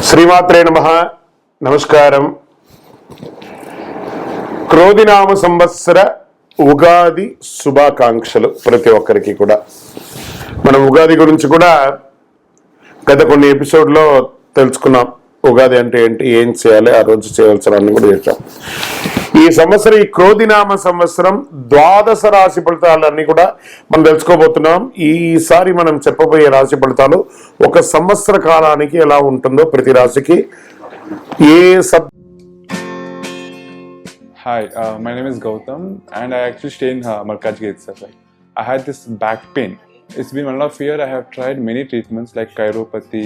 శ్రీమాత్రే నమః. నమస్కారం. క్రోధినామ సంవత్సర ఉగాది శుభాకాంక్షలు ప్రతి ఒక్కరికి కూడా. మనం ఉగాది గురించి కూడా గత కొన్ని ఎపిసోడ్లో తెలుసుకున్నాం. ఉగాది అంటే ఏంటి, ఏం చేయాలి, ఆ రోజు చేయవలసిన అన్ని కూడా చేసాం. ఈ సంవత్సరం, ఈ క్రోధినామ సంవత్సరం ద్వాదశ రాశి ఫలితాలన్నీ కూడా మనం తెలుసుకోబోతున్నాం. ఈసారి మనం చెప్పబోయే రాశి ఫలితాలు ఒక సంవత్సర కాలానికి ఎలా ఉంటుందో ప్రతి రాశికి ఏ Hi, my name is Gautam and I actually stay in Malkajgiri itself. I had this back pain. It's been 1.5 years. I have tried many treatments like chiropathy,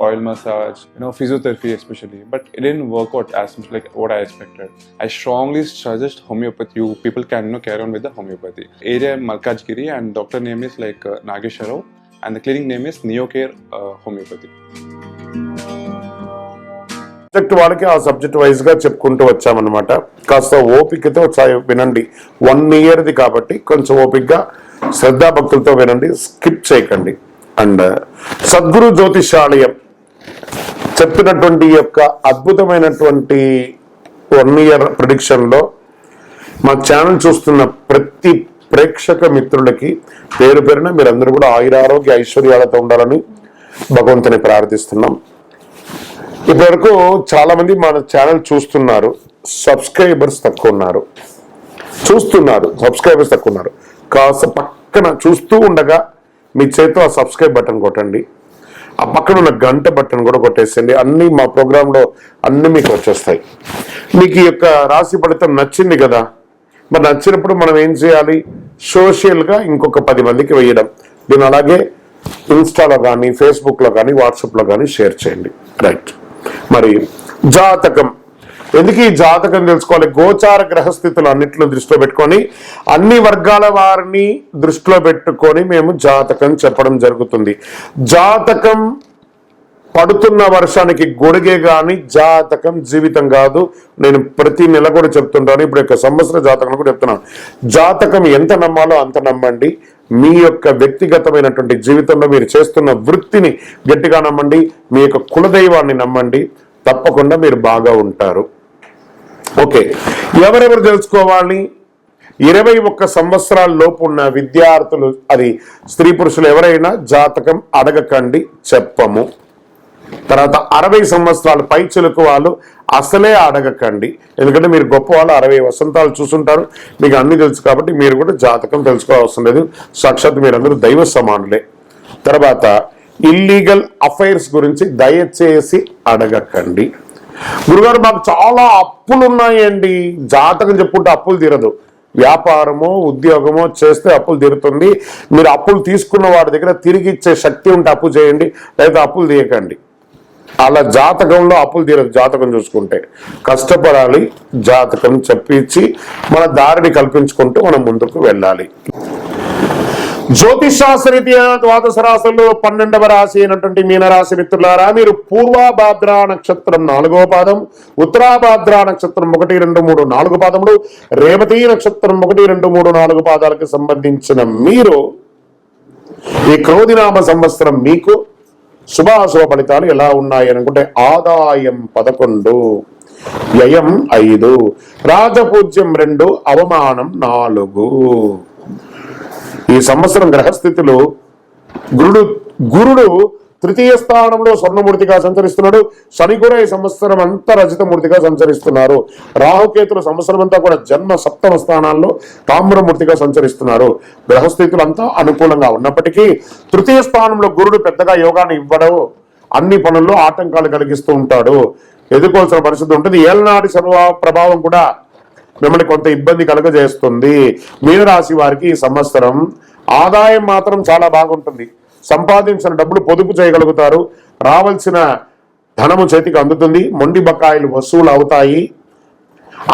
oil massage, physiotherapy especially, but it didn't work out as much like what I expected. I strongly suggest homeopathy. You people can carry on with the homeopathy. Area Malkajgiri and doctor name is like Nagesharao and the clinic name is Neocare Homeopathy. Subject వాళ్ళకి ఆ subject wise గా చెప్పుకుంటూ వచ్చామన్నమాట. కాస్త ఓపికతో వినండి. 1 ఇయర్ది కాబట్టి కొంచెం ఓపికగా శ్రద్ధాభక్తులతో వినండి, స్కిప్ చేయకండి. అండ్ సద్గురు జ్యోతిషాలయం చెప్పినటువంటి యొక్క అద్భుతమైనటువంటి 1 ఇయర్ ప్రిడిక్షన్ లో మా ఛానల్ చూస్తున్న ప్రతి ప్రేక్షక మిత్రులకి పేరు పేరున మీరందరూ కూడా ఆయురారోగ్య ఐశ్వర్యాలతో ఉండాలని భగవంతుని ప్రార్థిస్తున్నాం. ఇప్పటివరకు చాలా మంది మన ఛానల్ చూస్తున్నారు, సబ్స్క్రైబర్స్ తక్కువ ఉన్నారు. సబ్స్క్రైబర్స్ తక్కువ ఉన్నారు. కాస్త పక్కన చూస్తూ ఉండగా మీ చేతితో ఆ సబ్స్క్రైబ్ బటన్ కొట్టండి. ఆ పక్కన ఉన్న గంట బటన్ కూడా కొట్టేసండి. అన్ని మా ప్రోగ్రాంలో అన్ని మీకు వచ్చేస్తాయి. మీకు ఈ యొక్క రాశి ఫలితం నచ్చింది కదా, మరి నచ్చినప్పుడు మనం ఏం చేయాలి? సోషల్గా ఇంకొక 10 మందికి వేయడం. దీన్ని అలాగే ఇన్స్టాలో కానీ, ఫేస్బుక్లో కానీ, వాట్సాప్లో కానీ షేర్ చేయండి. రైట్. మరి జాతకం ఎందుకు ఈ జాతకం తెలుసుకోవాలి? గోచార గ్రహస్థితులు అన్నింటిలో దృష్టిలో పెట్టుకొని, అన్ని వర్గాల వారిని దృష్టిలో పెట్టుకొని మేము జాతకం చెప్పడం జరుగుతుంది. జాతకం పడుతున్న వర్షానికి గొడుగే గాని జాతకం జీవితం కాదు. నేను ప్రతి నెల కూడా చెప్తుంటాను, ఇప్పుడు యొక్క సంవత్సర జాతకం కూడా చెప్తున్నాను. జాతకం ఎంత నమ్మాలో అంత నమ్మండి. మీ యొక్క వ్యక్తిగతమైనటువంటి జీవితంలో మీరు చేస్తున్న వృత్తిని గట్టిగా నమ్మండి. మీ యొక్క కులదైవాన్ని నమ్మండి. తప్పకుండా మీరు బాగా ఉంటారు. ఓకే, ఎవరెవరు తెలుసుకోవాలి? 21 సంవత్సరాల లోపు ఉన్న విద్యార్థులు, అది స్త్రీ పురుషులు ఎవరైనా జాతకం అడగకండి, చెప్పము. తర్వాత 60 సంవత్సరాల పైచిలకు వాళ్ళు అసలే అడగకండి. ఎందుకంటే మీరు గొప్ప వాళ్ళు, 60 వసంతాలు చూసుంటారు, మీకు అన్ని తెలుసు కాబట్టి మీరు కూడా జాతకం తెలుసుకోవాల్సిన లేదు. సాక్షాత్ మీరందరూ దైవ సమానులే. తర్వాత ఇల్లీగల్ అఫైర్స్ గురించి దయచేసి అడగకండి. గురుగారు మాకు చాలా అప్పులు ఉన్నాయండి. జాతకం చెప్పుకుంటే అప్పులు తీరదు. వ్యాపారమో ఉద్యోగమో చేస్తే అప్పులు తీరుతుంది. మీరు అప్పులు తీసుకున్న వాడి దగ్గర తిరిగి ఇచ్చే శక్తి ఉంటే అప్పు చేయండి, లేదా అప్పులు తీయకండి. అలా జాతకంలో అప్పులు తీరదు. జాతకం చూసుకుంటే కష్టపడాలి. జాతకం చెప్పించి మన దారిని కల్పించుకుంటూ మనం ముందుకు వెళ్ళాలి. జ్యోతిషాస్త్రరీత్యా ద్వాదశ రాశుల్లో 12వ రాశి అయినటువంటి మీనరాశి మిత్రులారా, మీరు పూర్వభాద్ర నక్షత్రం 4వ పాదం, ఉత్తరాభాద్ర నక్షత్రం 1, 2, 3, 4 పాదములు, రేవతి నక్షత్రం 1, 2, 3, 4 పాదాలకు సంబంధించిన మీరు ఈ క్రోధినామ సంవత్సరం మీకు శుభాశుభ ఫలితాలు ఎలా ఉన్నాయి అనుకుంటే, ఆదాయం 11, వ్యయం 5, రాజపూజ్యం 2, అవమానం 4. ఈ సంవత్సరం గ్రహస్థితులు గురుడు తృతీయ స్థానంలో స్వర్ణమూర్తిగా సంచరిస్తున్నాడు. శని కూడా ఈ సంవత్సరం అంతా రజితమూర్తిగా సంచరిస్తున్నారు. రాహుకేతులు సంవత్సరం అంతా కూడా జన్మ 7వ స్థానాల్లో తామ్రమూర్తిగా సంచరిస్తున్నారు. గ్రహస్థితులు అంతా అనుకూలంగా ఉన్నప్పటికీ తృతీయ స్థానంలో గురుడు పెద్దగా యోగాన్ని ఇవ్వడం, అన్ని పనుల్లో ఆటంకాలు కలిగిస్తూ ఉంటాడు. ఎదుర్కోవాల్సిన పరిస్థితి ఉంటుంది. ఏళ్ళనాటి ప్రభావం కూడా మిమ్మల్ని కొంత ఇబ్బంది కలుగజేస్తుంది. మీనరాశి వారికి ఈ సంవత్సరం ఆదాయం మాత్రం చాలా బాగుంటుంది. సంపాదించిన డబ్బులు పొదుపు చేయగలుగుతారు. రావాల్సిన ధనము చేతికి అందుతుంది. మొండి బకాయిలు వసూలు అవుతాయి.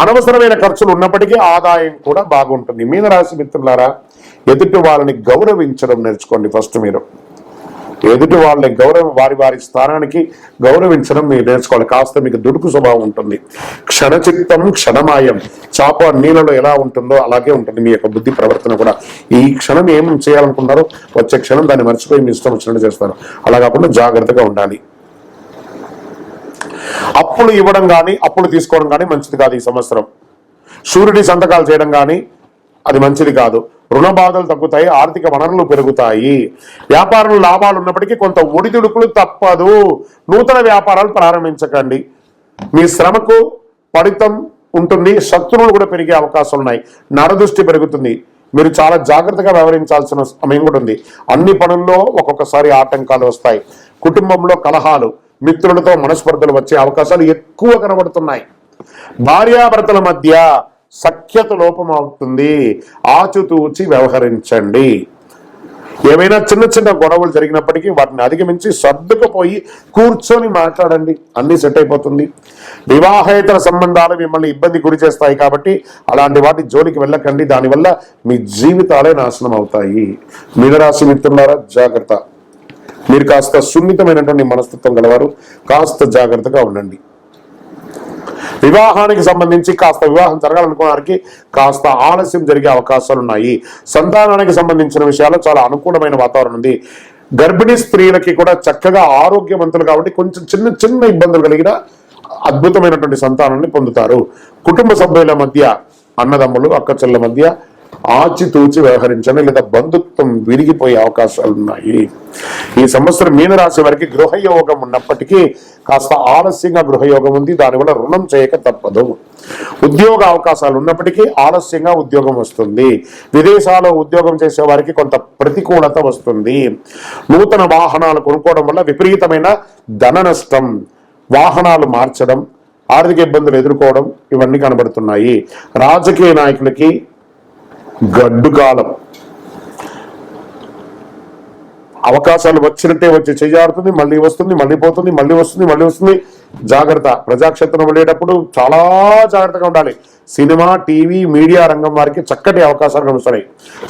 అనవసరమైన ఖర్చులు ఉన్నప్పటికీ ఆదాయం కూడా బాగుంటుంది. మీనరాశి మిత్రులారా, ఎదుటి వాళ్ళని గౌరవించడం నేర్చుకోండి. ఫస్ట్ మీరు ఎదుటి వాళ్ళని వారి స్థానానికి గౌరవించడం మీరు నేర్చుకోవాలి. కాస్త మీకు దుడుకు స్వభావం ఉంటుంది. క్షణచిత్తం క్షణమాయం, చాప నీళ్ళలో ఎలా ఉంటుందో అలాగే ఉంటుంది మీ యొక్క బుద్ధి ప్రవర్తన కూడా. ఈ క్షణం ఏం చేయాలనుకుంటారో వచ్చే క్షణం దాన్ని మర్చిపోయి మీ ఇష్టం వచ్చినట్టు చేస్తారు. అలా కాకుండా జాగ్రత్తగా ఉండాలి. అప్పులు ఇవ్వడం కానీ అప్పులు తీసుకోవడం కానీ మంచిది కాదు ఈ సంవత్సరం. షూరిటీ సంతకాలు చేయడం కానీ అది మంచిది కాదు. రుణ బాధలు తగ్గుతాయి, ఆర్థిక వనరులు పెరుగుతాయి. వ్యాపారంలో లాభాలు ఉన్నప్పటికీ కొంత ఒడిదుడుకులు తప్పదు. నూతన వ్యాపారాలు ప్రారంభించకండి. మీ శ్రమకు ఫలితం ఉంటుంది. శత్రువులు కూడా పెరిగే అవకాశాలు ఉన్నాయి. నరదృష్టి పెరుగుతుంది. మీరు చాలా జాగ్రత్తగా వ్యవహరించాల్సిన సమయం కూడా ఉంది. అన్ని పనుల్లో ఒక్కొక్కసారి ఆటంకాలు వస్తాయి. కుటుంబంలో కలహాలు, మిత్రులతో మనస్పర్ధలు వచ్చే అవకాశాలు ఎక్కువ కనబడుతున్నాయి. భార్యాభర్తల మధ్య సఖ్యత లోపం అవుతుంది. ఆచితూచి వ్యవహరించండి. ఏమైనా చిన్న చిన్న గొడవలు జరిగినప్పటికీ వాటిని అధిగమించి సర్దుకుపోయి కూర్చొని మాట్లాడండి, అన్ని సెట్ అయిపోతుంది. వివాహేతర సంబంధాలు మిమ్మల్ని ఇబ్బంది గురి చేస్తాయి కాబట్టి అలాంటి వాటి జోలికి వెళ్ళకండి. దానివల్ల మీ జీవితాలే నాశనం అవుతాయి. మీనరాశి మిత్రులారా, జాగ్రత్త. మీరు కాస్త సున్నితమైనటువంటి మనస్తత్వం గలవారు, కాస్త జాగ్రత్తగా ఉండండి. వివాహానికి సంబంధించి కాస్త వివాహం జరగాలనుకున్న వారికి కాస్త ఆలస్యం జరిగే అవకాశాలు ఉన్నాయి. సంతానానికి సంబంధించిన విషయాల్లో చాలా అనుకూలమైన వాతావరణం ఉంది. గర్భిణీ స్త్రీలకి కూడా చక్కగా ఆరోగ్యవంతులు కాబట్టి కొంచెం చిన్న చిన్న ఇబ్బందులు కలిగిన అద్భుతమైనటువంటి సంతానాన్ని పొందుతారు. కుటుంబ సభ్యుల మధ్య, అన్నదమ్ములు అక్క చెల్లెల మధ్య ఆచితూచి వ్యవహరించండి, లేదా బంధుత్వం విరిగిపోయే అవకాశాలు ఉన్నాయి. ఈ సంవత్సరం మీనరాశి వారికి గృహయోగం ఉన్నప్పటికీ కాస్త ఆలస్యంగా గృహయోగం ఉంది. దానివల్ల రుణం చేయక తప్పదు. ఉద్యోగ అవకాశాలు ఉన్నప్పటికీ ఆలస్యంగా ఉద్యోగం వస్తుంది. విదేశాల్లో ఉద్యోగం చేసే వారికి కొంత ప్రతికూలత వస్తుంది. నూతన వాహనాలు కొనుక్కోవడం వల్ల విపరీతమైన ధన నష్టం, వాహనాలు మార్చడం, ఆర్థిక ఇబ్బందులు ఎదుర్కోవడం ఇవన్నీ కనబడుతున్నాయి. రాజకీయ నాయకులకి గడ్డు కాలం. అవకాశాలు వచ్చినట్టే వచ్చి చేజారుతుంది, మళ్ళీ వస్తుంది, మళ్ళీ పోతుంది, మళ్ళీ వస్తుంది, మళ్ళీ వస్తుంది. జాగ్రత్త. ప్రజాక్షేత్రం వెళ్ళేటప్పుడు చాలా జాగ్రత్తగా ఉండాలి. సినిమా, టీవీ, మీడియా రంగం వారికి చక్కటి అవకాశాలు కలుగుతున్నాయి.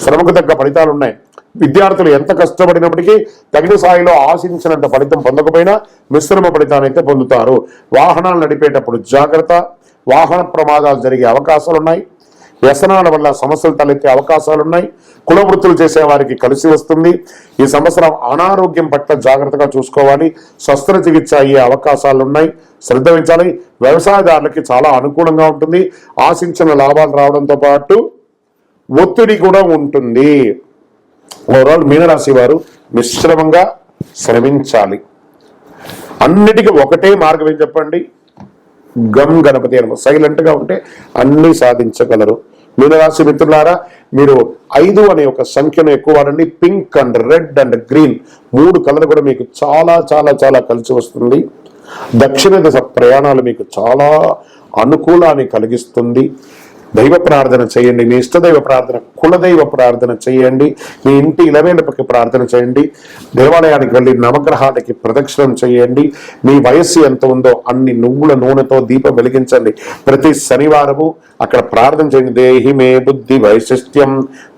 శ్రమకు తగ్గ ఫలితాలు ఉన్నాయి. విద్యార్థులు ఎంత కష్టపడినప్పటికీ తగిన స్థాయిలో ఆశించినంత ఫలితం పొందకపోయినా మిశ్రమ ఫలితాన్ని అయితే పొందుతారు. వాహనాలు నడిపేటప్పుడు జాగ్రత్త. వాహన ప్రమాదాలు జరిగే అవకాశాలు ఉన్నాయి. వ్యసనాల వల్ల సమస్యలు తలెత్తే అవకాశాలున్నాయి. కుల వృత్తులు చేసే వారికి కలిసి వస్తుంది. ఈ సంవత్సరం అనారోగ్యం పట్ల జాగ్రత్తగా చూసుకోవాలి. శస్త్రచికిత్స అయ్యే అవకాశాలున్నాయి, శ్రద్ధ వహించాలి. వ్యవసాయదారులకి చాలా అనుకూలంగా ఉంటుంది. ఆశించిన లాభాలు రావడంతో పాటు ఒత్తిడి కూడా ఉంటుంది. ఓవరాల్ మీనరాశి వారు మిశ్రమంగా శ్రమించాలి. అన్నిటికీ ఒకటే మార్గం ఏం చెప్పండి? గమ్ గణపతి అనమాట. సైలెంట్ గా ఉంటే అన్ని సాధించగలరు. మీనరాశి మిత్రులారా, మీరు 5 అనే ఒక సంఖ్యను ఎక్కువ వాడండి. Pink and red and green 3 colour కూడా మీకు చాలా చాలా చాలా కలిసి వస్తుంది. దక్షిణ దిశ ప్రయాణాలు మీకు చాలా అనుకూలాన్ని కలిగిస్తుంది. దైవ ప్రార్థన చేయండి. మీ ఇష్టదైవ ప్రార్థన, కులదైవ ప్రార్థన చేయండి. మీ ఇంటి ఇలవేలపకి ప్రార్థన చేయండి. దేవాలయానికి వెళ్ళి నవగ్రహాలకి ప్రదక్షిణం చేయండి. మీ వయస్సు ఎంత ఉందో అన్ని నువ్వుల నూనెతో దీపం వెలిగించండి. ప్రతి శనివారము అక్కడ ప్రార్థన చేయండి. దేహి మే బుద్ధి వైశిష్ట్యం,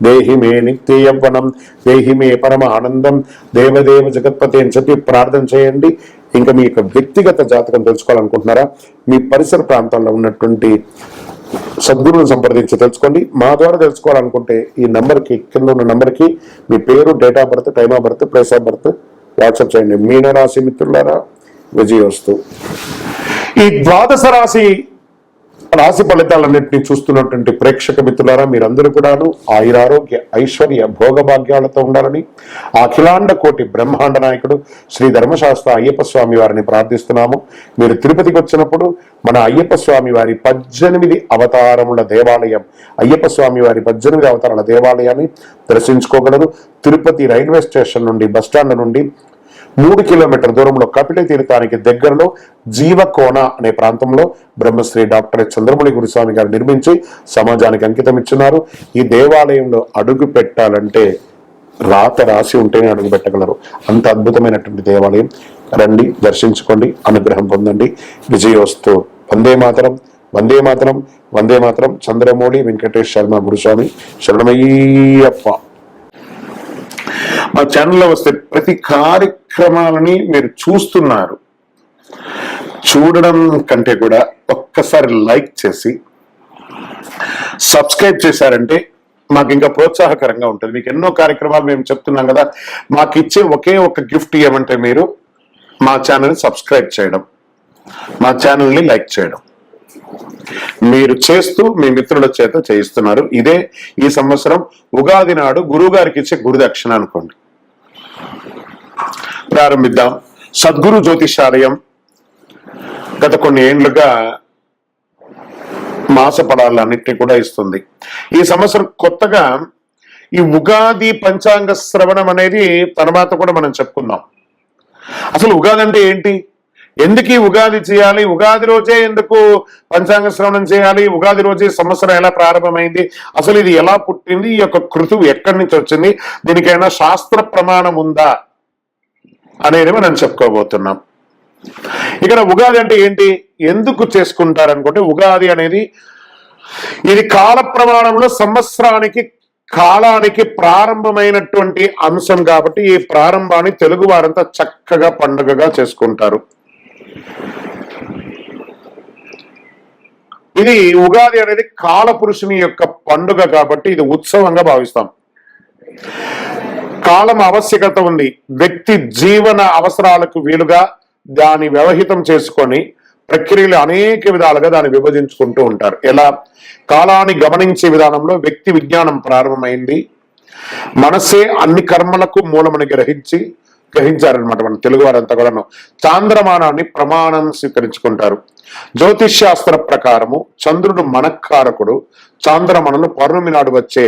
దేహి మే నిత్య యవ్వనం, దేహి మే పరమ ఆనందం, దేవదేవ జగత్పతి అని చెప్పి ప్రార్థన చేయండి. ఇంకా మీ యొక్క వ్యక్తిగత జాతకం తెలుసుకోవాలనుకుంటున్నారా? మీ పరిసర ప్రాంతాల్లో ఉన్నటువంటి సద్గురువులను సంప్రదించి తెలుసుకోండి. మా ద్వారా తెలుసుకోవాలనుకుంటే ఈ నంబర్కి, కింద ఉన్న నంబర్కి మీ పేరు, date of birth, time of birth, place of birth WhatsApp చేయండి. మీనరాశి మిత్రులారా, విజయోస్తు. ఈ ద్వాదశ రాశి ఫలితాలన్నింటినీ చూస్తున్నటువంటి ప్రేక్షక మిత్రులారా, మీరందరూ కూడాను ఆయురారోగ్య ఐశ్వర్య భోగభాగ్యాలతో ఉండాలని అఖిలాండ కోటి బ్రహ్మాండ నాయకుడు శ్రీ ధర్మశాస్త్ర అయ్యప్ప స్వామి వారిని ప్రార్థిస్తున్నాము. మీరు తిరుపతికి వచ్చినప్పుడు మన అయ్యప్ప స్వామి వారి 18 అవతారముల దేవాలయం, అయ్యప్ప స్వామి వారి 18 అవతారాల దేవాలయాన్ని దర్శించుకోగలరు. తిరుపతి రైల్వే స్టేషన్ నుండి, బస్టాండ్ నుండి 3 కిలోమీటర్ దూరంలో కపిల తీర్థానికి దగ్గరలో జీవకోన అనే ప్రాంతంలో బ్రహ్మశ్రీ డాక్టర్ చంద్రమౌళి గురుస్వామి గారు నిర్మించి సమాజానికి అంకితం ఇచ్చున్నారు. ఈ దేవాలయంలో అడుగు పెట్టాలంటే రాత రాసి ఉంటేనే అడుగు పెట్టగలరు. అంత అద్భుతమైనటువంటి దేవాలయం. రండి, దర్శించుకోండి, అనుగ్రహం పొందండి. విజయోస్తు. వందే మాతరం, వందే మాతరం, వందే మాతరం. చంద్రమౌళి వెంకటేష్ శర్మ గురుస్వామి శరణమయ్యప్ప. మా ఛానల్లో వస్తే ప్రతి కార్యక్రమాలని మీరు చూస్తున్నారు. చూడడం కంటే కూడా ఒక్కసారి లైక్ చేసి సబ్స్క్రైబ్ చేశారంటే మాకు ఇంకా ప్రోత్సాహకరంగా ఉంటుంది. మీకు ఎన్నో కార్యక్రమాలు మేము చెప్తున్నాం కదా, మాకు ఇచ్చే ఒకే ఒక గిఫ్ట్ ఏమంటే మీరు మా ఛానల్ని సబ్స్క్రైబ్ చేయడం. మా ఛానల్ని లైక్ చేయడం, మీరు చేస్తూ మీ మిత్రుల చేత చేయిస్తున్నారు. ఇదే ఈ సంవత్సరం ఉగాది నాడు గురువు గారికి ఇచ్చే గురుదక్షిణ అనుకోండి. ప్రారంభిద్దాం. సద్గురు జ్యోతిషాలయం గత కొన్ని ఏండ్లుగా మాస పడాలన్నింటినీ కూడా ఇస్తుంది. ఈ సంవత్సరం కొత్తగా ఈ ఉగాది పంచాంగ శ్రవణం అనేది తర్వాత కూడా మనం చెప్పుకుందాం. అసలు ఉగాది అంటే ఏంటి, ఎందుకు ఈ ఉగాది చేయాలి, ఉగాది రోజే ఎందుకు పంచాంగ శ్రవణం చేయాలి, ఉగాది రోజే సంవత్సరం ఎలా ప్రారంభమైంది, అసలు ఇది ఎలా పుట్టింది, ఈ యొక్క కృతువు ఎక్కడి నుంచి వచ్చింది, దీనికైనా శాస్త్ర ప్రమాణం ఉందా అనేది మనం చెప్పుకోబోతున్నాం. ఇక్కడ ఉగాది అంటే ఏంటి, ఎందుకు చేసుకుంటారనుకుంటే, ఉగాది అనేది ఇది కాల ప్రమాణంలో సంవత్సరానికి కాలానికి ప్రారంభమైనటువంటి అంశం కాబట్టి ఈ ప్రారంభాన్ని తెలుగు వారంతా చక్కగా పండుగగా చేసుకుంటారు. ఇది ఉగాది అనేది కాలపురుషుని యొక్క పండుగ కాబట్టి ఇది ఉత్సవంగా భావిస్తాం. కాలం ఆవశ్యకత ఉంది. వ్యక్తి జీవన అవసరాలకు వీలుగా దాన్ని వ్యవహితం చేసుకొని ప్రక్రియలు అనేక విధాలుగా దాన్ని విభజించుకుంటూ ఉంటారు. ఎలా, కాలాన్ని గమనించే విధానంలో వ్యక్తి విజ్ఞానం ప్రారంభమైంది. మనసే అన్ని కర్మలకు మూలమని గ్రహించారనమాట మన తెలుగు వారంతా కూడా. చాంద్రమానాన్ని ప్రమాణం స్వీకరించుకుంటారు. జ్యోతిష్ శాస్త్ర ప్రకారము చంద్రుడు మనఃకారకుడు. చాంద్రమానంలో పౌర్ణమి నాడు వచ్చే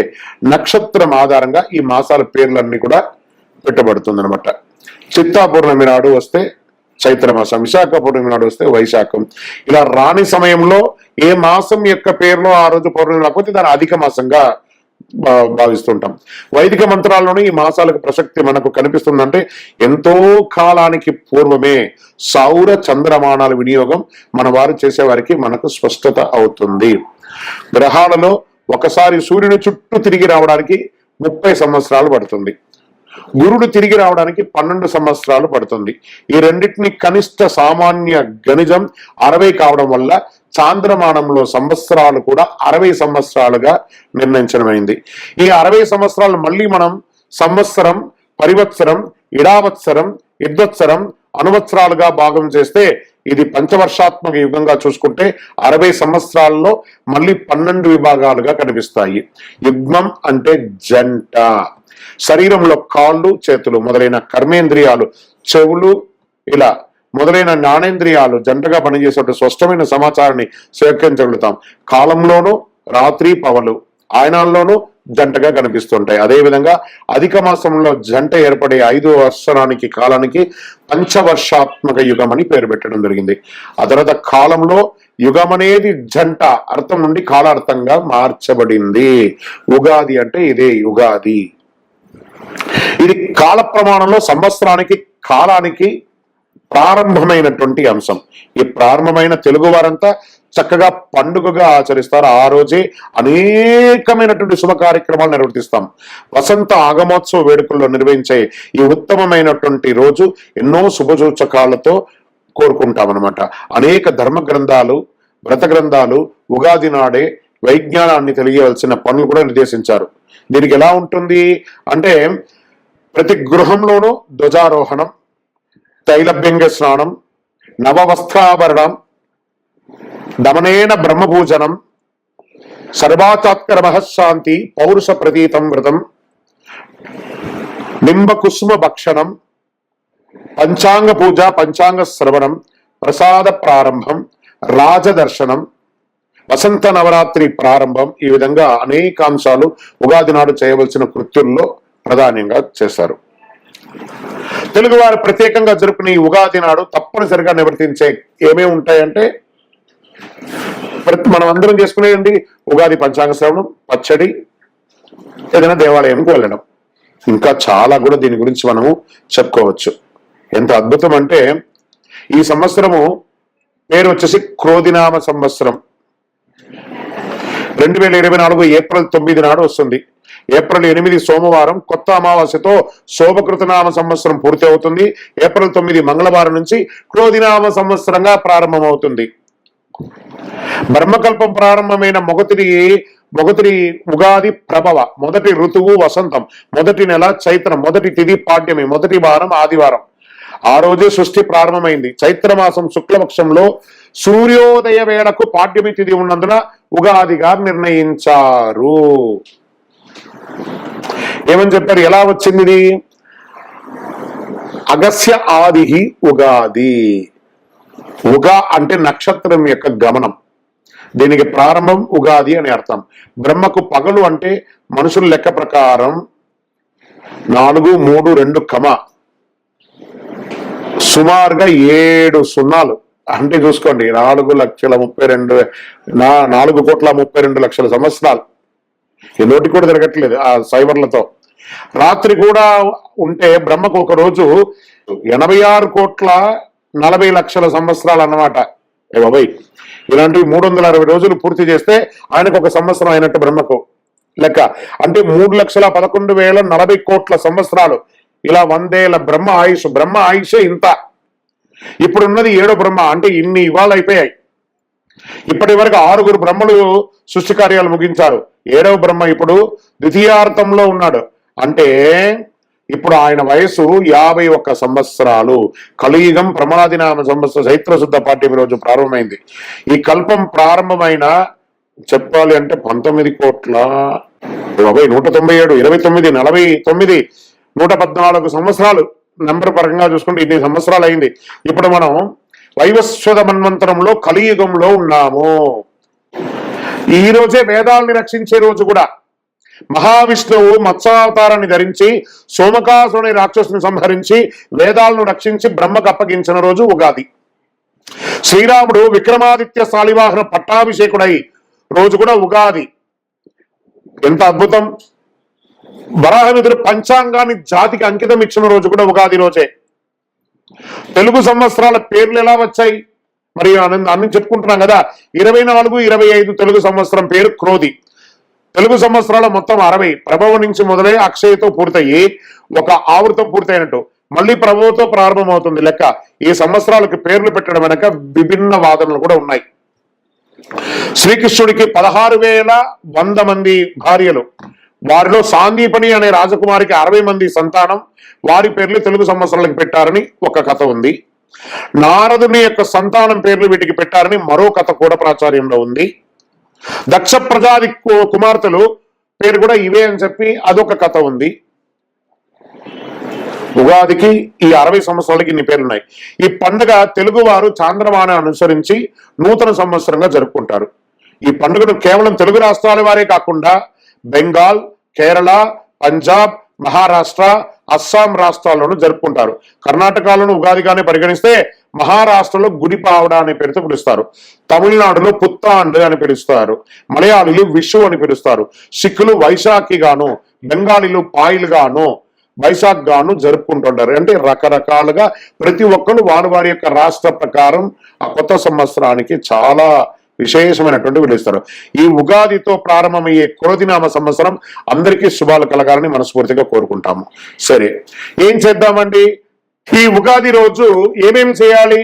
నక్షత్రం ఆధారంగా ఈ మాసాల పేర్లన్నీ కూడా పెట్టబడుతుంది అనమాట. చిత్తా పౌర్ణమి నాడు వస్తే చైత్ర మాసం, విశాఖ పౌర్ణమి నాడు వస్తే వైశాఖం. ఇలా రాని సమయంలో ఏ మాసం యొక్క పేరులో ఆ రోజు పౌర్ణమి లేకపోతే దాన్ని అధిక మాసంగా భావిస్తుంటాం. వైదిక మంత్రాల్లోనే ఈ మాసాలకు ప్రసక్తి మనకు కనిపిస్తుందంటే ఎంతో కాలానికి పూర్వమే సౌర చంద్రమానాల వినియోగం మన వారు చేసేవారికి మనకు స్పష్టత అవుతుంది. గ్రహాలలో ఒకసారి సూర్యుని చుట్టూ తిరిగి రావడానికి 30 సంవత్సరాలు పడుతుంది. గురుడు తిరిగి రావడానికి 12 సంవత్సరాలు పడుతుంది. ఈ రెండింటిని కనిష్ట సామాన్య గణిజం 60 కావడం వల్ల చాంద్రమానంలో సంవత్సరాలు కూడా 60 సంవత్సరాలుగా నిర్ణయించడమైంది. ఈ 60 సంవత్సరాలు మళ్ళీ మనం సంవత్సరం, పరివత్సరం, ఇడావత్సరం, యుద్ధోత్సరం, అనువత్సరాలుగా భాగం చేస్తే ఇది పంచవర్షాత్మక యుగంగా చూసుకుంటే 60 సంవత్సరాల్లో మళ్ళీ 12 విభాగాలుగా కనిపిస్తాయి. యుగ్మం అంటే జంట. శరీరంలో కాళ్ళు, చేతులు మొదలైన కర్మేంద్రియాలు, చెవులు ఇలా మొదలైన జ్ఞానేంద్రియాలు జంటగా పనిచేసే స్పష్టమైన సమాచారాన్ని సేకరించగలుగుతాం. కాలంలోనూ రాత్రి పవలు ఆయనాల్లోనూ జంటగా కనిపిస్తుంటాయి. అదేవిధంగా అధిక మాసంలో జంట ఏర్పడే 5వ సంవత్సరానికి కాలానికి పంచవర్షాత్మక యుగం అని పేరు పెట్టడం జరిగింది. ఆ తర్వాత కాలంలో యుగం అనేది జంట అర్థం నుండి కాలార్థంగా మార్చబడింది. ఉగాది అంటే ఇదే యుగాది. ఇది కాల ప్రమాణంలో సంవత్సరానికి కాలానికి ప్రారంభమైనటువంటి అంశం. ఈ ప్రారంభమైన తెలుగు వారంతా చక్కగా పండుగగా ఆచరిస్తారు. ఆ రోజే అనేకమైనటువంటి శుభ కార్యక్రమాలు నిర్వర్తిస్తాం. వసంత ఆగమోత్సవ వేడుకల్లో నిర్వహించే ఈ ఉత్తమమైనటువంటి రోజు ఎన్నో శుభసూచకాలతో కోరుకుంటామన్నమాట. అనేక ధర్మ గ్రంథాలు, వ్రత గ్రంథాలు ఉగాది నాడే వైజ్ఞానాన్ని తెలియవలసిన పనులు కూడా నిర్దేశించారు. దీనికి ఎలా ఉంటుంది అంటే ప్రతి గృహంలోనూ ధ్వజారోహణం, తైలభ్యంగ స్నానం, నవవస్త్రాభరణం, దమనేన బ్రహ్మపూజనం, సర్వాచాత్కర మహశాంతి, పౌరుష ప్రతీతం వ్రతం, నింబకుసుమ భక్షణం, పంచాంగ పూజ, పంచాంగ శ్రవణం, ప్రసాద ప్రారంభం, రాజదర్శనం, వసంత నవరాత్రి ప్రారంభం. ఈ విధంగా అనేక అంశాలు ఉగాది నాడు చేయవలసిన కృత్యుల్లో ప్రధానంగా చేశారు. తెలుగువారు ప్రత్యేకంగా జరుపుకునే ఈ ఉగాది నాడు తప్పనిసరిగా నివర్తించే ఏమేమి ఉంటాయంటే, మనం అందరం చేసుకునేది ఉగాది పంచాంగ శ్రవణం, పచ్చడి, ఏదైనా దేవాలయంకి వెళ్ళడం. ఇంకా చాలా కూడా దీని గురించి మనము చెప్పుకోవచ్చు. ఎంత అద్భుతం అంటే ఈ సంవత్సరము పేరు వచ్చేసి క్రోధినామ సంవత్సరం. 2024 ఏప్రిల్ 9 నాడు వస్తుంది. ఏప్రిల్ 8 సోమవారం కొత్త అమావాస్యతో శోభకృతనామ సంవత్సరం పూర్తి అవుతుంది. ఏప్రిల్ 9 మంగళవారం నుంచి క్రోధినామ సంవత్సరంగా ప్రారంభమవుతుంది. బ్రహ్మకల్పం ప్రారంభమైన మొగతిరి ఉగాది ప్రభవ. మొదటి ఋతువు వసంతం, మొదటి నెల చైత్రం, మొదటి తిథి పాడ్యమి, మొదటి వారం ఆదివారం. ఆ రోజే సృష్టి ప్రారంభమైంది. చైత్రమాసం శుక్లపక్షంలో సూర్యోదయ వేళకు పాడ్యమి తిథి ఉన్నందున ఉగాదిగా నిర్ణయించారు. ఏమని చెప్పారు? ఎలా వచ్చింది ఇది? అగస్య ఆదిహి ఉగాది. ఉగా అంటే నక్షత్రం యొక్క గమనం, దీనికి ప్రారంభం ఉగాది అని అర్థం. బ్రహ్మకు పగలు అంటే మనుషుల లెక్క ప్రకారం 4, 3, 2 కమ సుమారుగా 7 సున్నాలు అంటే చూసుకోండి 4,32,4,32,00,000 సంవత్సరాలు. ఈ నోటి కూడా తిరగట్లేదు ఆ సైబర్లతో. రాత్రి కూడా ఉంటే బ్రహ్మకు ఒక రోజు 86,40,00,000 సంవత్సరాలు అన్నమాట. ఏ బాబాయ్, ఇలాంటివి 360 రోజులు పూర్తి చేస్తే ఆయనకు ఒక సంవత్సరం అయినట్టు బ్రహ్మకు లెక్క. అంటే 3,11,40,00,000 సంవత్సరాలు. ఇలా 100 ఏళ్ల బ్రహ్మ ఆయుష్ ఇంత. ఇప్పుడున్నది 7వ బ్రహ్మ, అంటే ఇన్ని ఇవాళ అయిపోయాయి. ఇప్పటి వరకు 6 బ్రహ్మలు సృష్టి కార్యాలు ముగించారు. 7వ బ్రహ్మ ఇప్పుడు ద్వితీయార్థంలో ఉన్నాడు. అంటే ఇప్పుడు ఆయన వయసు 51 సంవత్సరాలు. కలియుగం ప్రమాదినామ సంవత్సరం చైత్ర శుద్ధ పాఠ్యం రోజు ప్రారంభమైంది. ఈ కల్పం ప్రారంభమైన చెప్పాలి అంటే 19 కోట్ల 197, 29, 49, 114 సంవత్సరాలు నెంబర్ పరంగా చూసుకుంటే ఇన్ని సంవత్సరాలు అయింది. ఇప్పుడు మనం వైవస్వత మన్వంతరంలో కలియుగంలో ఉన్నాము. ఈ రోజే వేదాలని రక్షించే రోజు కూడా. మహావిష్ణువు మత్స్యావతారాన్ని ధరించి సోమకాసుని రాక్షసుని సంహరించి వేదాలను రక్షించి బ్రహ్మకు అప్పగించిన రోజు ఉగాది. శ్రీరాముడు విక్రమాదిత్య శాలివాహన పట్టాభిషేకుడై రోజు కూడా ఉగాది. ఎంత అద్భుతం! వరాహమిదుడు పంచాంగాన్ని జాతికి అంకితం ఇచ్చిన రోజు కూడా ఉగాది రోజే. తెలుగు సంవత్సరాల పేర్లు ఎలా వచ్చాయి మరి అన్ని చెప్పుకుంటున్నాం కదా. 24, 25 తెలుగు సంవత్సరం పేరు క్రోధి. తెలుగు సంవత్సరాలు మొత్తం 60. ప్రభవ నుంచి మొదలై అక్షయతో పూర్తయి ఒక ఆవృతం పూర్తయినట్టు మళ్ళీ ప్రభవతో ప్రారంభమవుతుంది లెక్క. ఈ సంవత్సరాలకు పేర్లు పెట్టడం వెనక విభిన్న వాదనలు కూడా ఉన్నాయి. శ్రీకృష్ణుడికి 16,100 మంది భార్యలు. వారిలో సాందీపని అనే రాజకుమారికి 60 మంది సంతానం. వారి పేర్లు తెలుగు సంవత్సరాలకు పెట్టారని ఒక కథ ఉంది. నారదుని యొక్క సంతానం పేర్లు వీటికి పెట్టారని మరో కథ కూడా ప్రాచుర్యంలో ఉంది. దక్ష ప్రజాది కుమార్తెలు పేరు కూడా ఇవే అని చెప్పి అదొక కథ ఉంది. ఉగాదికి ఈ 60 సంవత్సరాలకి ఇన్ని పేర్లున్నాయి. ఈ పండుగ తెలుగు వారు చాంద్రమాన అనుసరించి నూతన సంవత్సరంగా జరుపుకుంటారు. ఈ పండుగను కేవలం తెలుగు రాష్ట్రాల వారే కాకుండా బెంగాల్, కేరళ, పంజాబ్, మహారాష్ట్ర, అస్సాం రాష్ట్రాల్లోనూ జరుపుకుంటారు. కర్ణాటకలోను ఉగాదిగానే పరిగణిస్తే మహారాష్ట్రలో గుడిపావడ అనే పేరుతో పిలుస్తారు. తమిళనాడులో పుత్తాండు అని పిలుస్తారు. మలయాళీలు విషు అని పిలుస్తారు. సిక్కులు వైశాఖి గాను, బెంగాలీలు పాయిల్ గాను, వైశాఖ్ గాను జరుపుకుంటుంటారు. అంటే రకరకాలుగా ప్రతి ఒక్కరు వారి వారి యొక్క రాష్ట్ర ప్రకారం ఆ కొత్త సంవత్సరానికి చాలా విశేషమైనటువంటి పిలుస్తారు. ఈ ఉగాదితో ప్రారంభమయ్యే క్రోధినామ సంవత్సరం అందరికీ శుభాలు కలగాలని మనస్ఫూర్తిగా కోరుకుంటాము. సరే, ఏం చేద్దామండి? ఈ ఉగాది రోజు ఏమేమి చేయాలి?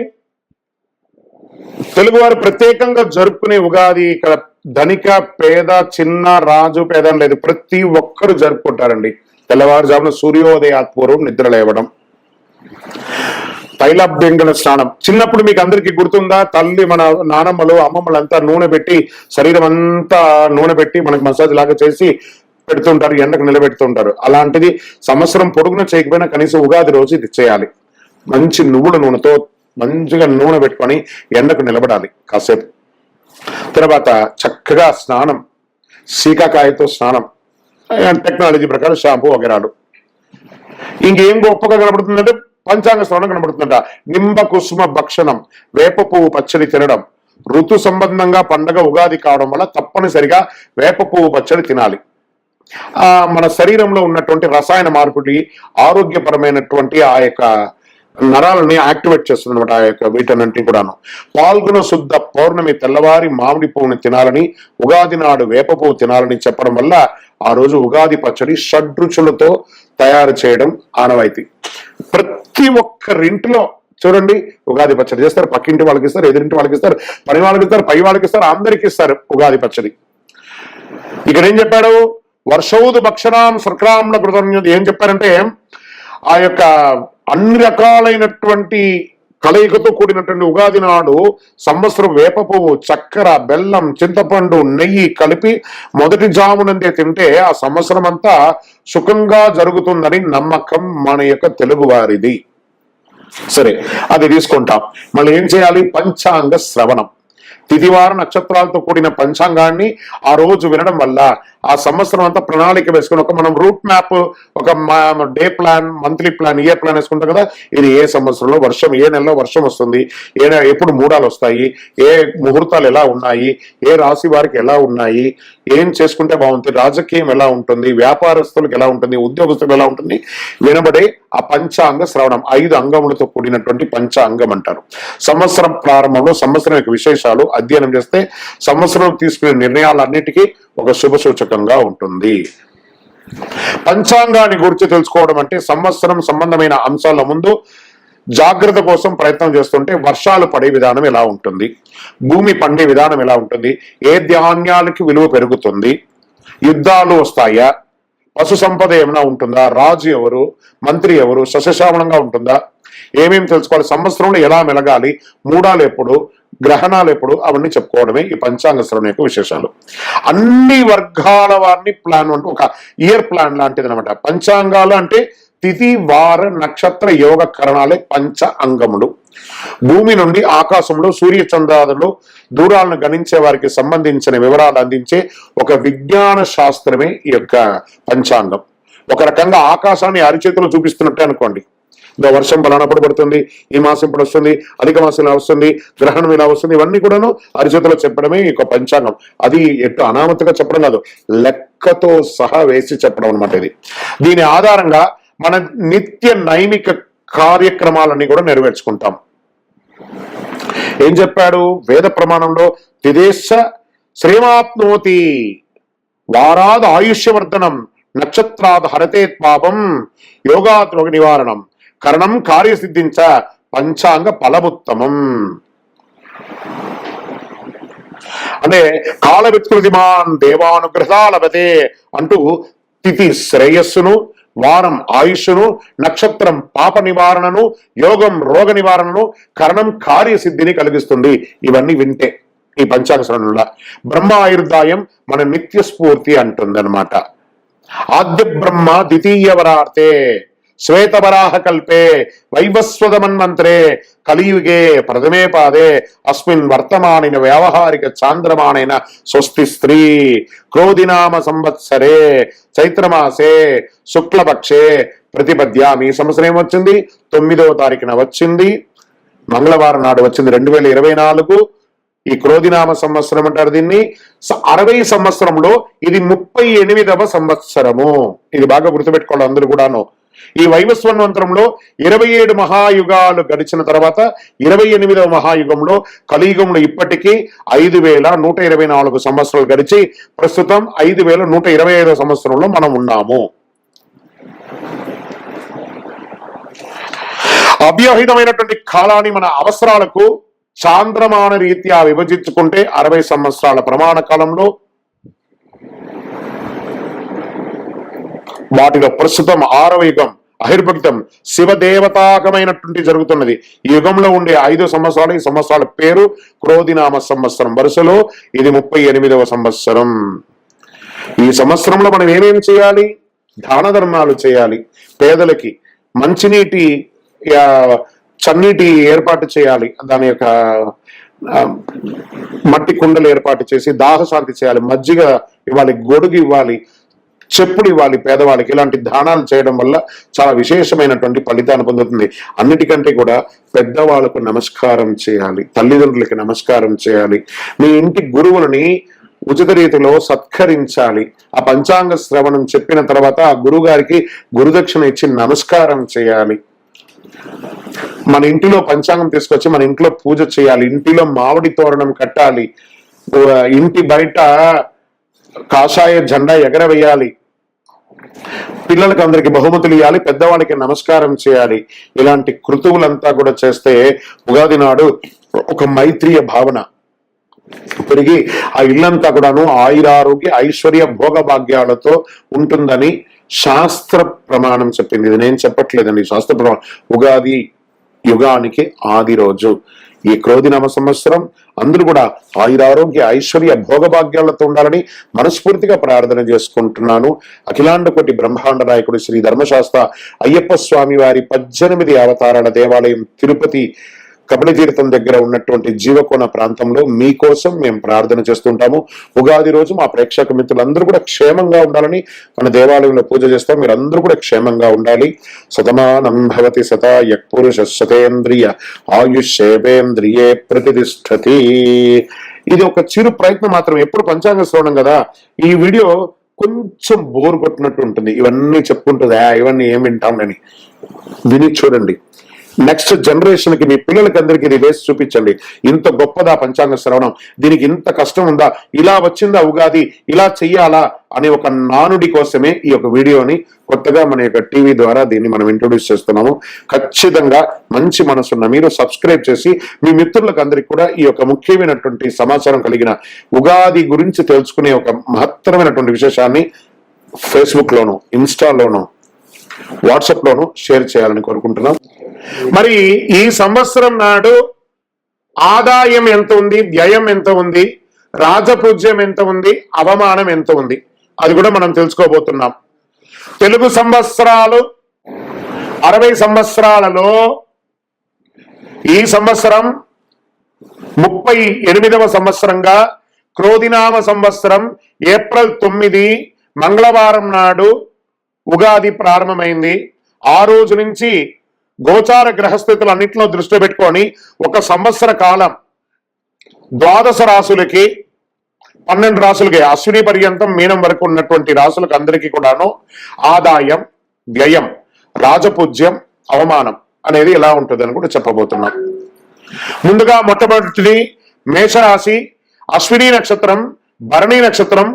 తెలుగువారు ప్రత్యేకంగా జరుపుకునే ఉగాది ఇక్కడ ధనిక పేద, చిన్న, రాజు పేద అని లేదు, ప్రతి ఒక్కరు జరుపుకుంటారండి. తెల్లవారుజామున సూర్యోదయాత్పూర్వం నిద్ర లేవడం, తైలాభ్యంగన స్నానం. చిన్నప్పుడు మీకు అందరికి గుర్తుందా? తల్లి మన నానమ్మలు అమ్మమ్మలు అంతా నూనె పెట్టి శరీరం అంతా నూనె పెట్టి మనకు మసాజ్ లాగా చేసి పెడుతుంటారు, ఎండకు నిలబెడుతుంటారు. అలాంటిది సంవత్సరం పొడుగున చేయకపోయినా కనీసం ఉగాది రోజు ఇది చేయాలి. మంచి నువ్వుల నూనెతో మంచిగా నూనె పెట్టుకొని ఎండకు నిలబడాలి కాసేపు. తర్వాత చక్కగా స్నానం, సీకాకాయతో స్నానం, టెక్నాలజీ ప్రకారం షాంపూ వగేరాలు. ఇంకేం గొప్పగా కనబడుతుందంటే పంచాంగ శ్రవణం కనబడుతుందట. నింబ కుసుమ భక్షణం, వేప పువ్వు పచ్చడి తినడం. ఋతు సంబంధంగా పండగ ఉగాది కావడం వల్ల తప్పనిసరిగా వేప పువ్వు పచ్చడి తినాలి. మన శరీరంలో ఉన్నటువంటి రసాయన మార్పుడి ఆరోగ్యపరమైనటువంటి ఆ యొక్క నరాలని యాక్టివేట్ చేస్తుంది అనమాట. ఆ యొక్క వీటన్నింటినీ కూడాను. పాల్గొన శుద్ధ పౌర్ణమి తెల్లవారి మామిడి పువ్వుని తినాలని, ఉగాది నాడు వేప పువ్వు తినాలని చెప్పడం వల్ల ఆ రోజు ఉగాది పచ్చడి షడ్రుచులతో తయారు చేయడం ఆనవాయితీ. ప్రతి ఒక్కరింటిలో చూడండి ఉగాది పచ్చడి చేస్తారు. పక్కింటి వాళ్ళకి ఇస్తారు, ఎదురింటి వాళ్ళకి ఇస్తారు, పని వాళ్ళకి ఇస్తారు, పై వాళ్ళకి ఇస్తారు, అందరికి ఇస్తారు ఉగాది పచ్చడి. ఇక్కడ ఏం చెప్పాడు? వర్షౌదు భక్షణాం సక్రాంల కృతం. ఏం చెప్పారంటే ఆ యొక్క అన్ని రకాలైనటువంటి కలయికతో కూడినటువంటి ఉగాది నాడు సంవత్సరం వేప పువ్వు, చక్కెర, బెల్లం, చింతపండు, నెయ్యి కలిపి మొదటి జామునందే తింటే ఆ సంవత్సరం అంతా సుఖంగా జరుగుతుందని నమ్మకం మన యొక్క తెలుగు వారిది. సరే, అది తీసుకుంటాం. మళ్ళీ ఏం చేయాలి? పంచాంగ శ్రవణం. తిథివార నక్షత్రాలతో కూడిన పంచాంగాన్ని ఆ రోజు వినడం వల్ల ఆ సంవత్సరం అంతా ప్రణాళిక వేసుకుని ఒక మనం రూట్ మ్యాప్, ఒక day plan, monthly plan, year plan వేసుకుంటాం కదా. ఇది ఏ సంవత్సరంలో వర్షం, ఏ నెలలో వర్షం వస్తుంది, ఎప్పుడు మూడాలు వస్తాయి, ఏ ముహూర్తాలు ఎలా ఉన్నాయి, ఏ రాశి వారికి ఎలా ఉన్నాయి, ఏం చేసుకుంటే బాగుంటుంది, రాజకీయం ఎలా ఉంటుంది, వ్యాపారస్తులకు ఎలా ఉంటుంది, ఉద్యోగస్తులకు ఎలా ఉంటుంది, వినబడే ఆ పంచాంగ శ్రవణం 5 అంగములతో కూడినటువంటి పంచాంగం అంటారు. సంవత్సరం ప్రారంభంలో సంవత్సరం యొక్క విశేషాలు అధ్యయనం చేస్తే సంవత్సరం తీసుకునే నిర్ణయాలన్నిటికీ ఒక శుభ సూచకంగా ఉంటుంది. పంచాంగాన్ని గురించి తెలుసుకోవడం అంటే సంవత్సరం సంబంధమైన అంశాల ముందు జాగ్రత్త కోసం ప్రయత్నం చేస్తుంటే వర్షాలు పడే విధానం ఎలా ఉంటుంది, భూమి పండే విధానం ఎలా ఉంటుంది, ఏ ధాన్యాలకి విలువ పెరుగుతుంది, యుద్ధాలు వస్తాయా, పశు సంపద ఏమైనా ఉంటుందా, రాజు ఎవరు, మంత్రి ఎవరు, సస్యశ్యామలంగా ఉంటుందా, ఏమేమి తెలుసుకోవాలి, సంవత్సరంలో ఎలా మెలగాలి, మూడాలు ఎప్పుడు, గ్రహణాలు ఎప్పుడు, అవన్నీ చెప్పుకోవడమే ఈ పంచాంగ శ్రవణం యొక్క విశేషాలు. అన్ని వర్గాల వారిని ప్లాన్ అంటూ ఒక ఇయర్ ప్లాన్ లాంటిది అనమాట. పంచాంగాలు అంటే తిథి, వార, నక్షత్ర, యోగ కరణాలే పంచ అంగములు. భూమి నుండి ఆకాశంలో సూర్య చంద్రాదులు దూరాలను గణించే వారికి సంబంధించిన వివరాలు అందించే ఒక విజ్ఞాన శాస్త్రమే ఈ యొక్క పంచాంగం. ఒక రకంగా ఆకాశాన్ని అరిచేతిలో చూపిస్తున్నట్టే అనుకోండి. వర్షం బలానప్పుడు పడుతుంది, ఈ మాసం ఇప్పుడు వస్తుంది, అధిక మాసం ఇలా వస్తుంది, గ్రహణం ఇలా వస్తుంది, ఇవన్నీ కూడాను అరిచేతిలో చెప్పడమే ఈ యొక్క పంచాంగం. అది ఎట్టు అనామతిగా చెప్పడం కాదు, లెక్కతో సహా వేసి చెప్పడం అనమాట. ఇది దీని ఆధారంగా మన నిత్య నైమిక కార్యక్రమాలన్నీ కూడా నెరవేర్చుకుంటాం. ఏం చెప్పాడు వేద ప్రమాణంలో? తిదేశ శ్రీమాప్నోతి, వారాద్ ఆయుష్యవర్ధనం, నక్షత్రాద్ హరతే పాపం, యోగాత్ రోగ నివారణం, కరణం కార్యసిద్ధించ, పంచాంగ ఫలముత్తమం. అంటే కాల విత్కృతిమాన్ దేవానుగ్రహ లభతే అంటూ తిథి శ్రేయస్సును, వారం ఆయుష్ను, నక్షత్రం పాప నివారణను, యోగం రోగ నివారణను, కరణం కార్యసిద్ధిని కలిగిస్తుంది. ఇవన్నీ వింటే ఈ పంచాంగ శ్రవణంలో బ్రహ్మ ఆయుర్దాయం మన నిత్య స్ఫూర్తి అంటుంది అనమాట. ఆద్య బ్రహ్మ ద్వితీయవరార్తే శ్వేతవరాహ కల్పే వైవస్వత మన్వంతరే కలియుగే ప్రథమే పాదే అస్మిన్ వర్తమానిన వ్యావహారిక చాంద్రమానైన స్వస్తి స్త్రీ క్రోధినామ సంవత్సరే చైత్రమాసే శుక్లపక్షే ప్రతిపద్యామి. ఈ సంవత్సరం ఏమొచ్చింది? 9వ తారీఖున వచ్చింది, మంగళవారం నాడు వచ్చింది 2024. ఈ క్రోధినామ సంవత్సరం అంటారు దీన్ని. 60 సంవత్సరంలో ఇది 38వ సంవత్సరము. ఇది బాగా గుర్తుపెట్టుకోవాలి అందరూ కూడాను. ఈ వైవస్వన్వంతరంలో 27 మహాయుగాలు గడిచిన తర్వాత 28వ మహాయుగంలో కలియుగంలో ఇప్పటికీ 5124 సంవత్సరాలు గడిచి ప్రస్తుతం 5125వ సంవత్సరంలో మనం ఉన్నాము. అవ్యవహితమైనటువంటి కాలాన్ని మన అవసరాలకు చాంద్రమాన రీత్యా విభజించుకుంటే 60 సంవత్సరాల ప్రమాణ కాలంలో వాటిలో ప్రస్తుతం 6వ యుగం అహిర్భక్తం శివదేవతాకమైనటువంటి జరుగుతున్నది. ఈ యుగంలో ఉండే 5 సంవత్సరాలు, ఈ సంవత్సరాల పేరు క్రోధినామ సంవత్సరం. వరుసలో ఇది 38వ సంవత్సరం. ఈ సంవత్సరంలో మనం ఏమేమి చేయాలి? దాన ధర్మాలు చేయాలి, పేదలకి మంచినీటి చన్నీటి ఏర్పాటు చేయాలి, దాని యొక్క మట్టి కుండలు ఏర్పాటు చేసి దాహశాంతి చేయాలి, మజ్జిగ ఇవ్వాలి, గొడుగు ఇవ్వాలి, చెప్పులు ఇవ్వాలి పేదవాళ్ళకి. ఇలాంటి దానాలు చేయడం వల్ల చాలా విశేషమైనటువంటి ఫలితాన్ని పొందుతుంది. అన్నిటికంటే కూడా పెద్దవాళ్ళకు నమస్కారం చేయాలి, తల్లిదండ్రులకి నమస్కారం చేయాలి, మీ ఇంటి గురువులని ఉచిత రీతిలో సత్కరించాలి. ఆ పంచాంగ శ్రవణం చెప్పిన తర్వాత ఆ గురువు గారికి గురుదక్షిణ ఇచ్చి నమస్కారం చేయాలి. మన ఇంటిలో పంచాంగం తీసుకొచ్చి మన ఇంట్లో పూజ చేయాలి, ఇంటిలో మామిడి తోరణం కట్టాలి, ఇంటి బయట కాషాయ జెండా ఎగరవేయాలి, పిల్లలకి అందరికి బహుమతులు ఇవ్వాలి, పెద్దవాళ్ళకి నమస్కారం చేయాలి. ఇలాంటి కృతువులంతా కూడా చేస్తే ఉగాది నాడు ఒక మైత్రీయ భావన పెరిగి ఆ ఇల్లంతా కూడాను ఆయురారోగ్య ఐశ్వర్య భోగభాగ్యాలతో ఉంటుందని శాస్త్ర ప్రమాణం చెప్పింది, ఇది నేను చెప్పట్లేదండి, శాస్త్ర ప్రమాణం. ఉగాది యుగానికి ఆది రోజు. ఈ క్రోధినామ సంవత్సరం అందరూ కూడా ఆయురారోగ్య ఐశ్వర్య భోగభాగ్యాలతో ఉండాలని మనస్ఫూర్తిగా ప్రార్థన చేసుకుంటున్నాను. అఖిలాండ కోటి బ్రహ్మాండ నాయకుడు శ్రీ ధర్మశాస్త్ర అయ్యప్ప స్వామి వారి 18 అవతారాల దేవాలయం తిరుపతి కపిలతీర్థం దగ్గర ఉన్నటువంటి జీవకోణ ప్రాంతంలో మీకోసం మేము ప్రార్థన చేస్తుంటాము. ఉగాది రోజు మా ప్రేక్షక మిత్రులందరూ కూడా క్షేమంగా ఉండాలని మన దేవాలయంలో పూజ చేస్తాం. మీరందరూ కూడా క్షేమంగా ఉండాలి. శతమానం భవతి శతాయ పురుష శతేంద్రియ ఆయుష్యేవేంద్రియే ప్రతిష్టతి. ఇది ఒక చిరు ప్రయత్నం మాత్రం. ఎప్పుడు పంచాంగ శ్రవణం కదా, ఈ వీడియో కొంచెం బోర్ కొట్టినట్టు ఉంటుంది. ఇవన్నీ చెప్పుకుంటుంది, ఇవన్నీ ఏం వింటామని విని చూడండి. నెక్స్ట్ జనరేషన్ కి, మీ పిల్లలకి అందరికీ ఇది వేసి చూపించండి. ఇంత గొప్పదా పంచాంగ శ్రవణం, దీనికి ఇంత కష్టం ఉందా, ఇలా వచ్చిందా ఉగాది, ఇలా చెయ్యాలా అనే ఒక నానుడి కోసమే ఈ యొక్క వీడియోని కొత్తగా మన యొక్క టీవీ ద్వారా దీన్ని మనం ఇంట్రొడ్యూస్ చేస్తున్నాము. ఖచ్చితంగా మంచి మనసున్న మీరు సబ్స్క్రైబ్ చేసి మీ మిత్రులకు అందరికి కూడా ఈ యొక్క ముఖ్యమైనటువంటి సమాచారం కలిగిన ఉగాది గురించి తెలుసుకునే ఒక మహత్తరమైనటువంటి విశేషాన్ని ఫేస్బుక్ లోను, ఇన్స్టాలోను, వాట్సాప్ లోను షేర్ చేయాలని కోరుకుంటున్నాం. మరి ఈ సంవత్సరం నాడు ఆదాయం ఎంత ఉంది, వ్యయం ఎంత ఉంది, రాజపూజ్యం ఎంత ఉంది, అవమానం ఎంత ఉంది, అది కూడా మనం తెలుసుకోబోతున్నాం. తెలుగు సంవత్సరాలు 60 సంవత్సరాలలో ఈ సంవత్సరం 38వ సంవత్సరంగా క్రోధినామ సంవత్సరం ఏప్రిల్ 9 మంగళవారం నాడు ఉగాది ప్రారంభమైంది. ఆ రోజు నుంచి గోచార గ్రహస్థితులు అన్నింటిలో దృష్టి పెట్టుకొని ఒక సంవత్సర కాలం 12 రాసులకి, 12 రాసులకి, అశ్విని పర్యంతం మీనం వరకు ఉన్నటువంటి రాసులకు అందరికీ కూడాను ఆదాయం, వ్యయం, రాజపూజ్యం, అవమానం అనేది ఎలా ఉంటుంది అని కూడా చెప్పబోతున్నాం. ముందుగా మొట్టమొదటిది మేషరాశి. అశ్విని నక్షత్రం, భరణి నక్షత్రం,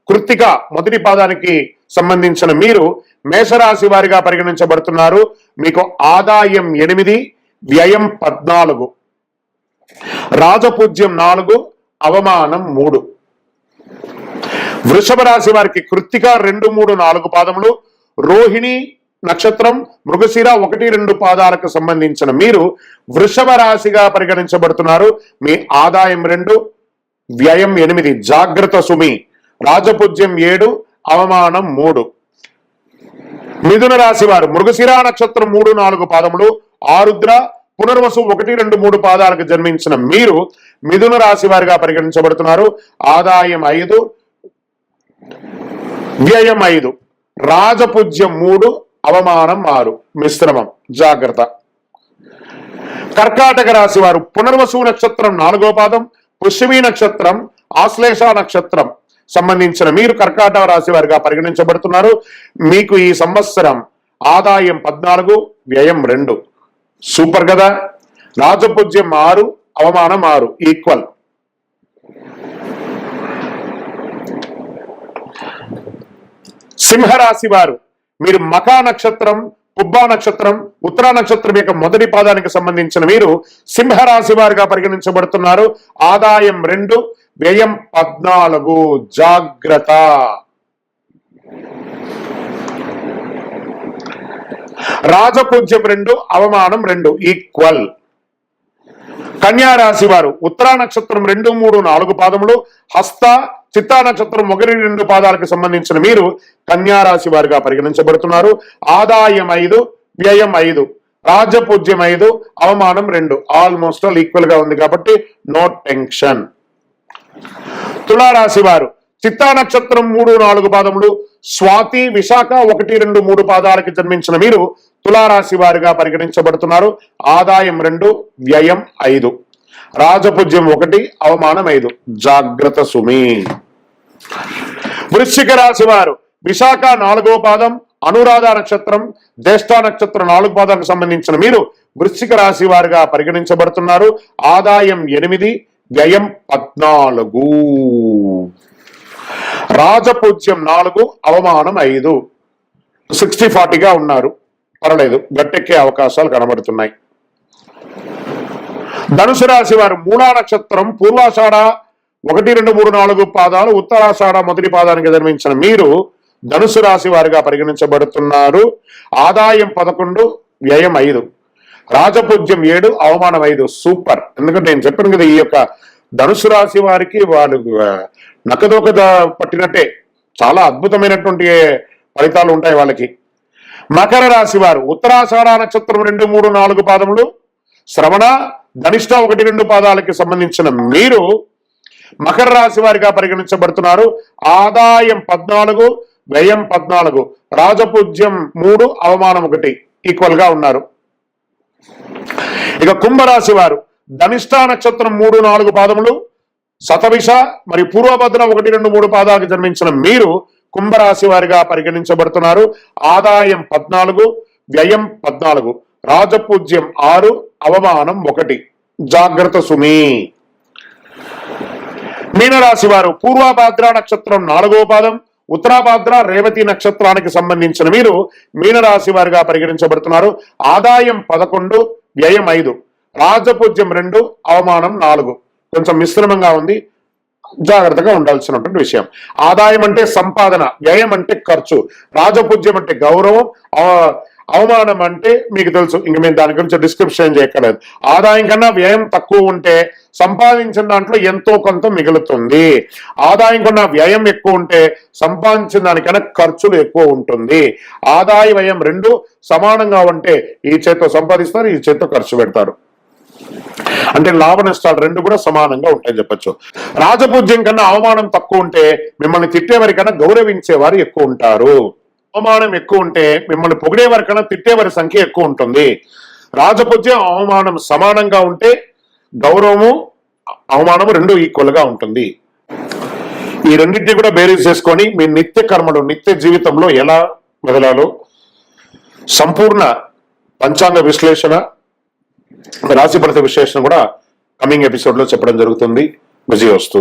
కృత్తిక మొదటి పాదానికి సంబంధించిన మీరు మేషరాశి వారిగా పరిగణించబడుతున్నారు. మీకు ఆదాయం 8, వ్యయం 14, రాజపూజ్యం 4, అవమానం 3. వృషభ రాశి వారికి కృత్తిక 2, 3, 4 పాదములు, రోహిణి నక్షత్రం, మృగశిర 1, 2 పాదాలకు సంబంధించిన మీరు వృషభ రాశిగా పరిగణించబడుతున్నారు. మీ ఆదాయం 2, వ్యయం 8, జాగ్రత్త సుమి, రాజపూజ్యం 7, అవమానం 3. మిథున రాశి వారు మృగశిర నక్షత్రం 3, 4 పాదములు, ఆరుద్ర, పునర్వసు 1, 2, 3 పాదాలకు జన్మించిన మీరు మిథున రాశి వారిగా పరిగణించబడుతున్నారు. ఆదాయం 5, వ్యయం 5, రాజపూజ్యం 3, అవమానం 6. మిశ్రమం, జాగ్రత్త. కర్కాటక రాశి వారు పునర్వసు నక్షత్రం 4వ పాదం, పుష్యమి నక్షత్రం, ఆశ్లేష నక్షత్రం సంబంధించిన మీరు కర్కాటక రాశి వారిగా పరిగణించబడుతున్నారు. మీకు ఈ సంవత్సరం ఆదాయం 14, వ్యయం 2. సూపర్ కదా. రాజపూజ్యం 6, అవమానం 6, ఈక్వల్. సింహరాశి వారు మీరు మఖా నక్షత్రం, పుబ్బా నక్షత్రం, ఉత్తరా నక్షత్రం యొక్క మొదటి పాదానికి సంబంధించిన మీరు సింహరాశి వారిగా పరిగణించబడుతున్నారు. ఆదాయం 2, వ్యయం 14, జాగ్రత్త. రాజపూజ్యం 2, అవమానం 2, ఈక్వల్. కన్యా రాశి వారు ఉత్తరా నక్షత్రం 2, 3, 4 పాదములు, హస్త, చిత్తా నక్షత్రం 1, 2 పాదాలకు సంబంధించిన మీరు కన్యా రాశి వారిగా పరిగణించబడుతున్నారు. ఆదాయం 5, వ్యయం 5, రాజపూజ్యం 5, అవమానం 2. ఆల్మోస్ట్ ఆల్ ఈక్వల్ గా ఉంది కాబట్టి నో టెన్షన్. తులారాశి వారు చిత్తా నక్షత్రం 3, 4 పాదములు, స్వాతి, విశాఖ 1, 2, 3 పాదాలకు జన్మించిన మీరు తులారాశి వారిగా పరిగణించబడుతున్నారు. ఆదాయం 2, వ్యయం 5, రాజపూజ్యం 1, అవమానం 5. జాగ్రత్త సుమి. వృశ్చిక రాశి వారు విశాఖ 4వ పాదం, అనురాధ నక్షత్రం, జ్యేష్ఠ నక్షత్రం 4 పాదాలకు సంబంధించిన మీరు వృశ్చిక రాశి వారిగా పరిగణించబడుతున్నారు. ఆదాయం 8, వ్యయం 14, రాజపూజ్యం 4, అవమానం 5. 60-40గా ఉన్నారు, పర్వాలేదు, గట్టెక్కే అవకాశాలు కనబడుతున్నాయి. ధనుసు రాశి వారు మూలా నక్షత్రం, పూర్వాషాఢ 1, 2, 3, 4 పాదాలు, ఉత్తరాషాఢ మొదటి పాదానికి జన్మించిన మీరు ధనుసు రాశి వారిగా పరిగణించబడుతున్నారు. ఆదాయం 11, వ్యయం 5, రాజపూజ్యం 7, అవమానం 5. సూపర్. ఎందుకంటే నేను చెప్పాను కదా, ఈ యొక్క ధనుసు రాశి వారికి వాళ్ళు నక్కదోక పట్టినట్టే చాలా అద్భుతమైనటువంటి ఫలితాలు ఉంటాయి వాళ్ళకి. మకర రాశి వారు ఉత్తరాషాఢ నక్షత్రం 2, 3, 4 పాదములు, శ్రవణ, ధనిష్ట 1, 2 పాదాలకి సంబంధించిన మీరు మకర రాశి వారిగా పరిగణించబడుతున్నారు. ఆదాయం 14, వ్యయం 14, రాజపూజ్యం 3, అవమానం 1 ఈక్వల్ గా ఉన్నారు. ఇక కుంభరాశి వారు ధనిష్ట నక్షత్రం 3, 4 పాదములు, శతభిష మరియు పూర్వభద్ర 1, 2, 3 పాదాలకు జన్మించిన మీరు కుంభరాశి వారిగా పరిగణించబడుతున్నారు. ఆదాయం 14, వ్యయం 14, రాజపూజ్యం 6, అవమానం 1. జాగ్రత్త సుమి. మీనరాశి వారు పూర్వభద్ర నక్షత్రం 4వ పాదం, ఉత్తరాభాద్ర, రేవతి నక్షత్రానికి సంబంధించిన మీరు మీనరాశి వారిగా పరిగణించబడుతున్నారు. ఆదాయం 11, వ్యయం 5, రాజపూజ్యం 2, అవమానం 4. కొంచెం మిశ్రమంగా ఉంది, జాగ్రత్తగా ఉండాల్సినటువంటి విషయం. ఆదాయం అంటే సంపాదన, వ్యయం అంటే ఖర్చు, రాజపూజ్యం అంటే గౌరవం, అవమానం అంటే మీకు తెలుసు, ఇంక మేము దాని గురించి డిస్క్రిప్షన్ చేయక్కర్లేదు. ఆదాయం కన్నా వ్యయం తక్కువ ఉంటే సంపాదించిన దాంట్లో ఎంతో కొంత మిగులుతుంది. ఆదాయం కన్నా వ్యయం ఎక్కువ ఉంటే సంపాదించిన దానికన్నా ఖర్చులు ఎక్కువ ఉంటుంది. ఆదాయ వ్యయం 2 సమానంగా ఉంటే ఈ చేత్తో సంపాదిస్తారు, ఈ చేత్తో ఖర్చు పెడతారు. అంటే లాభ నష్టాలు 2 కూడా సమానంగా ఉంటాయని చెప్పచ్చు. రాజపూజ్యం కన్నా అవమానం తక్కువ ఉంటే మిమ్మల్ని తిట్టేవారి కన్నా గౌరవించేవారు ఎక్కువ ఉంటారు. అవమానం ఎక్కువ ఉంటే మిమ్మల్ని పొగిడేవారి కన్నా తిట్టేవారి సంఖ్య ఎక్కువ ఉంటుంది. రాజపూజ్యం, అవమానం సమానంగా ఉంటే గౌరవము, అవమానము 2 ఈక్వల్ గా ఉంటుంది. ఈ రెండింటినీ కూడా బేరీజ్ చేసుకొని మీ నిత్య కర్మలు, నిత్య జీవితంలో ఎలా మెదలాలో సంపూర్ణ పంచాంగ విశ్లేషణ, రాశి ఫలిత విశ్లేషణ కూడా కమింగ్ ఎపిసోడ్ లో చెప్పడం జరుగుతుంది. విజయోస్తు.